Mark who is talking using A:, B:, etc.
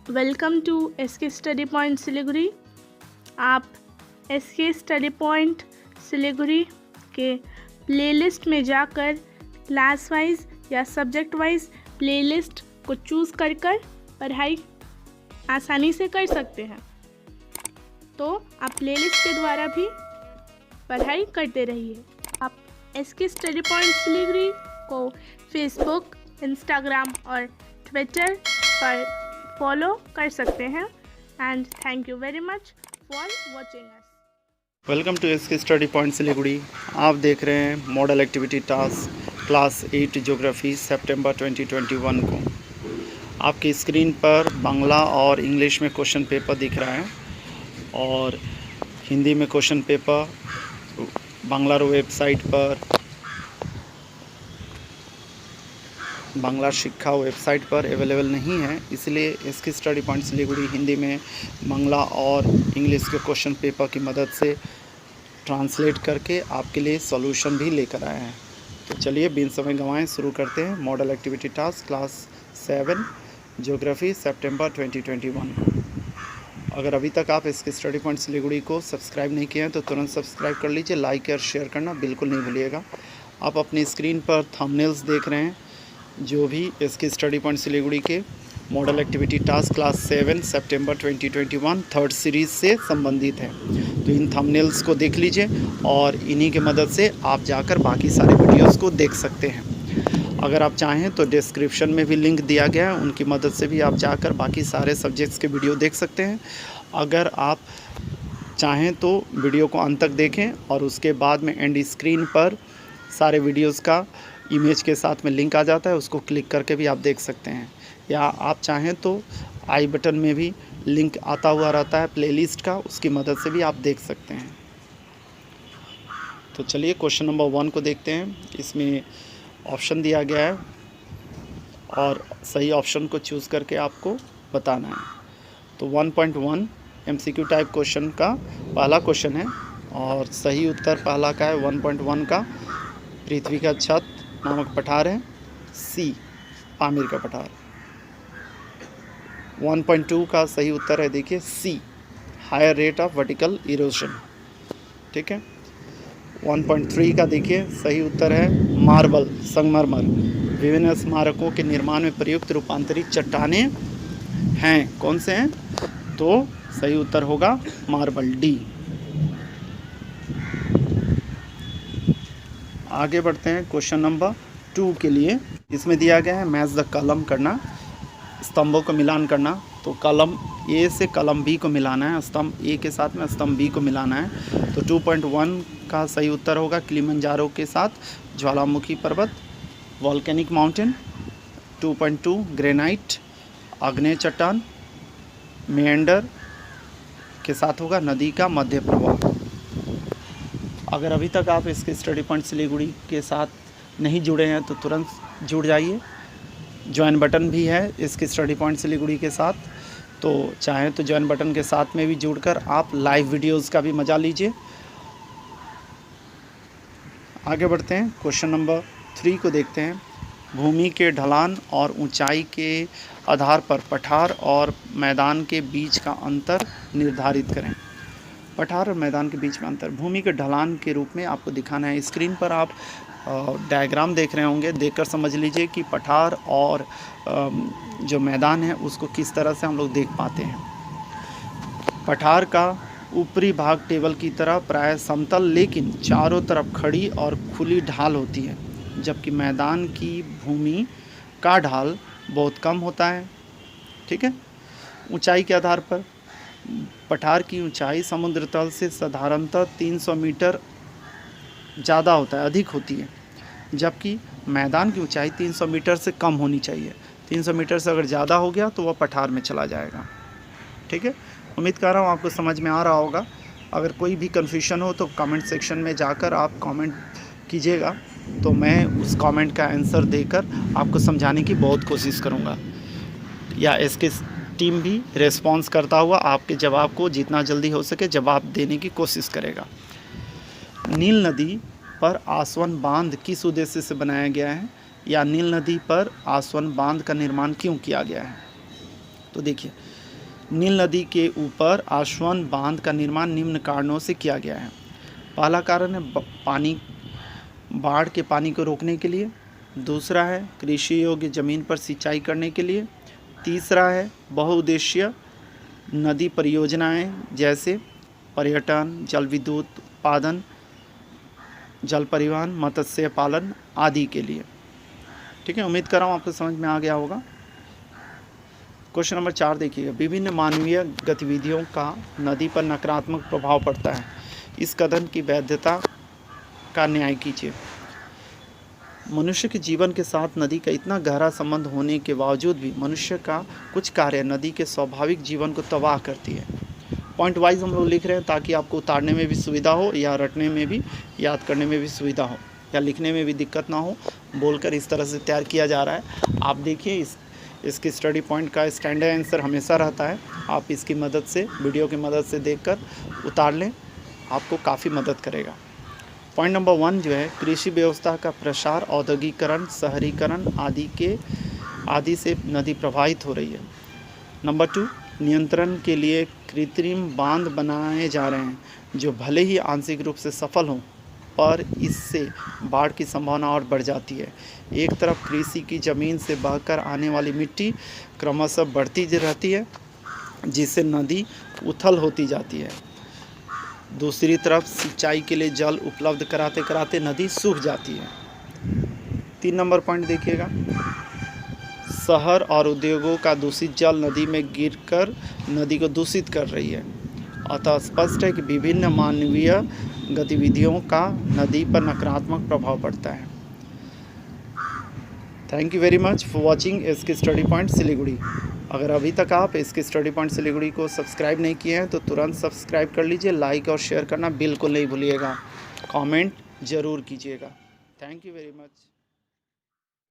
A: Welcome to SK study point Siliguri. आप SK study point Siliguri के playlist में जाकर क्लास वाइज या सब्जेक्ट वाइज प्लेलिस्ट को चूज़ कर पढ़ाई आसानी से कर सकते हैं। तो आप प्लेलिस्ट के द्वारा भी पढ़ाई करते रहिए। आप एसके स्टडी पॉइंट सिलीगुड़ी को फेसबुक, इंस्टाग्राम और ट्विटर पर फॉलो कर सकते हैं। And thank you very much for watching us.
B: Welcome to SK study point Siliguri. आप देख रहे हैं model activity task class 8 geography सितंबर 2021 को। आपकी स्क्रीन पर बांग्ला और इंग्लिश में क्वेश्चन पेपर दिख रहा है और हिंदी में क्वेश्चन पेपर बांग्ला वेबसाइट पर, बांग्ला शिक्षा वेबसाइट पर अवेलेबल नहीं है, इसलिए इसकी स्टडी पॉइंट सिलीगुड़ी हिंदी में बांग्ला और इंग्लिश के क्वेश्चन पेपर की मदद से ट्रांसलेट करके आपके लिए सॉल्यूशन भी लेकर आए हैं। तो चलिए बिन समय गंवाएं शुरू करते हैं model activity task class 7 geography सितंबर 2021। अगर अभी तक आप इसके स्टडी पॉइंट सिलीगुड़ी को सब्सक्राइब नहीं किए हैं तो तुरंत सब्सक्राइब कर लीजिए। लाइक और शेयर करना बिल्कुल नहीं भूलिएगा। आप अपनी स्क्रीन पर थंबनेल्स देख रहे हैं जो भी इसके स्टडी पॉइंट सिलीगुड़ी के मॉडल एक्टिविटी टास्क क्लास 7 सितंबर 2021 थर्ड सीरीज़ से संबंधित है। तो इन थंबनेल्स को देख लीजिए और इन्हीं की मदद से आप जाकर बाकी सारे वीडियोस को देख सकते हैं। अगर आप चाहें तो डिस्क्रिप्शन में भी लिंक दिया गया है, उनकी मदद से भी आप जाकर बाकी सारे सब्जेक्ट्स के वीडियो देख सकते हैं। अगर आप चाहें तो वीडियो को अंत तक देखें और उसके बाद में एंड स्क्रीन पर सारे वीडियोज़ का इमेज के साथ में लिंक आ जाता है, उसको क्लिक करके भी आप देख सकते हैं। या आप चाहें तो आई बटन में भी लिंक आता हुआ रहता है प्लेलिस्ट का, उसकी मदद से भी आप देख सकते हैं। तो चलिए क्वेश्चन नंबर 1 को देखते हैं। इसमें ऑप्शन दिया गया है और सही ऑप्शन को चूज़ करके आपको बताना है। तो 1.1 MCQ टाइप क्वेश्चन का पहला क्वेश्चन है और सही उत्तर पहला का है 1.1 का पृथ्वी का छत नामक पठार है, सी आमिर का पठार। 1.2 का सही उत्तर है, देखिए C higher rate of vertical erosion. ठीक है। 1.3 का देखिए सही उत्तर है मार्बल, संगमरमर विभिन्न स्मारकों के निर्माण में प्रयुक्त रूपांतरित चट्टानें हैं। कौन से हैं? तो सही उत्तर होगा मार्बल, डी। आगे बढ़ते हैं क्वेश्चन नंबर 2 के लिए। इसमें दिया गया है मैच द कॉलम करना, स्तंभों को मिलान करना। तो कॉलम ए से कॉलम बी को मिलाना है, स्तंभ ए के साथ में स्तंभ बी को मिलाना है। तो 2.1 का सही उत्तर होगा किलिमंजारो के साथ ज्वालामुखी पर्वत, वॉल्केनिक माउंटेन। 2.2 ग्रेनाइट आग्नेय चट्टान, मेंडर के साथ होगा नदी का मध्य प्रवाह। अगर अभी तक आप इसके स्टडी पॉइंट सिलीगुड़ी के साथ नहीं जुड़े हैं तो तुरंत जुड़ जाइए। ज्वाइन बटन भी है इसके स्टडी पॉइंट सिलीगुड़ी के साथ, तो चाहें तो ज्वाइन बटन के साथ में भी जुड़कर आप लाइव वीडियोस का भी मज़ा लीजिए। आगे बढ़ते हैं क्वेश्चन नंबर 3 को देखते हैं। भूमि के ढलान और ऊंचाई के आधार पर पठार और मैदान के बीच का अंतर निर्धारित करें। पठार और मैदान के बीच में अंतर भूमि के ढलान के रूप में आपको दिखाना है। स्क्रीन पर आप डायग्राम देख रहे होंगे, देखकर समझ लीजिए कि पठार और जो मैदान है उसको किस तरह से हम लोग देख पाते हैं। पठार का ऊपरी भाग टेबल की तरह प्राय समतल लेकिन चारों तरफ खड़ी और खुली ढाल होती है, जबकि मैदान की भूमि का ढाल बहुत कम होता है। ठीक है। ऊंचाई के आधार पर पठार की ऊंचाई समुद्र तल से साधारणतः 300 मीटर ज़्यादा होता है, अधिक होती है, जबकि मैदान की ऊंचाई 300 मीटर से कम होनी चाहिए। 300 मीटर से अगर ज़्यादा हो गया तो वह पठार में चला जाएगा। ठीक है। उम्मीद कर रहा हूँ आपको समझ में आ रहा होगा। अगर कोई भी कन्फ्यूजन हो तो कमेंट सेक्शन में जाकर आप कमेंट कीजिएगा, तो मैं उस कमेंट का आंसर देकर आपको समझाने की बहुत कोशिश करूँगा, या इसके टीम भी रेस्पॉन्स करता हुआ आपके जवाब को जितना जल्दी हो सके जवाब देने की कोशिश करेगा। नील नदी पर आसवन बांध किस उद्देश्य से बनाया गया है, या नील नदी पर आसवन बांध का निर्माण क्यों किया गया है? तो देखिए, नील नदी के ऊपर आश्वन बांध का निर्माण निम्न कारणों से किया गया है। पहला कारण है बाढ़ के पानी को रोकने के लिए। दूसरा है कृषि योग्य ज़मीन पर सिंचाई करने के लिए। तीसरा है बहुउद्देशीय नदी परियोजनाएं जैसे पर्यटन, जल विद्युत उत्पादन, जल परिवहन, मत्स्य पालन आदि के लिए। ठीक है, उम्मीद कर रहा हूँ आपको समझ में आ गया होगा। क्वेश्चन नंबर 4 देखिएगा, विभिन्न मानवीय गतिविधियों का नदी पर नकारात्मक प्रभाव पड़ता है, इस कथन की वैधता का न्याय कीजिए। मनुष्य के जीवन के साथ नदी का इतना गहरा संबंध होने के बावजूद भी मनुष्य का कुछ कार्य नदी के स्वाभाविक जीवन को तबाह करती है। पॉइंट वाइज हम लोग लिख रहे हैं ताकि आपको उतारने में भी सुविधा हो, या रटने में भी, याद करने में भी सुविधा हो, या लिखने में भी दिक्कत ना हो। बोलकर इस तरह से तैयार किया जा रहा है। आप देखिए, इसकी स्टडी पॉइंट का स्टैंडर्ड आंसर हमेशा रहता है। आप इसकी मदद से, वीडियो की मदद से देखकर उतार लें, आपको काफ़ी मदद करेगा। पॉइंट नंबर 1 जो है, कृषि व्यवस्था का प्रसार, औद्योगिकरण, शहरीकरण आदि से नदी प्रभावित हो रही है। नंबर 2, नियंत्रण के लिए कृत्रिम बांध बनाए जा रहे हैं जो भले ही आंशिक रूप से सफल हों, पर इससे बाढ़ की संभावना और बढ़ जाती है। एक तरफ कृषि की ज़मीन से बहकर आने वाली मिट्टी क्रमशः बढ़ती रहती है, जिससे नदी उथल होती जाती है। दूसरी तरफ सिंचाई के लिए जल उपलब्ध कराते कराते नदी सूख जाती है। 3 नंबर पॉइंट देखिएगा, शहर और उद्योगों का दूषित जल नदी में गिरकर नदी को दूषित कर रही है। अतः स्पष्ट है कि विभिन्न मानवीय गतिविधियों का नदी पर नकारात्मक प्रभाव पड़ता है। Thank you very much for watching SK study point Siliguri. अगर अभी तक आप एसके स्टडी पॉइंट सिलीगुड़ी को सब्सक्राइब नहीं किए हैं तो तुरंत सब्सक्राइब कर लीजिए। लाइक और शेयर करना बिल्कुल नहीं भूलिएगा। कमेंट ज़रूर कीजिएगा। Thank you very much.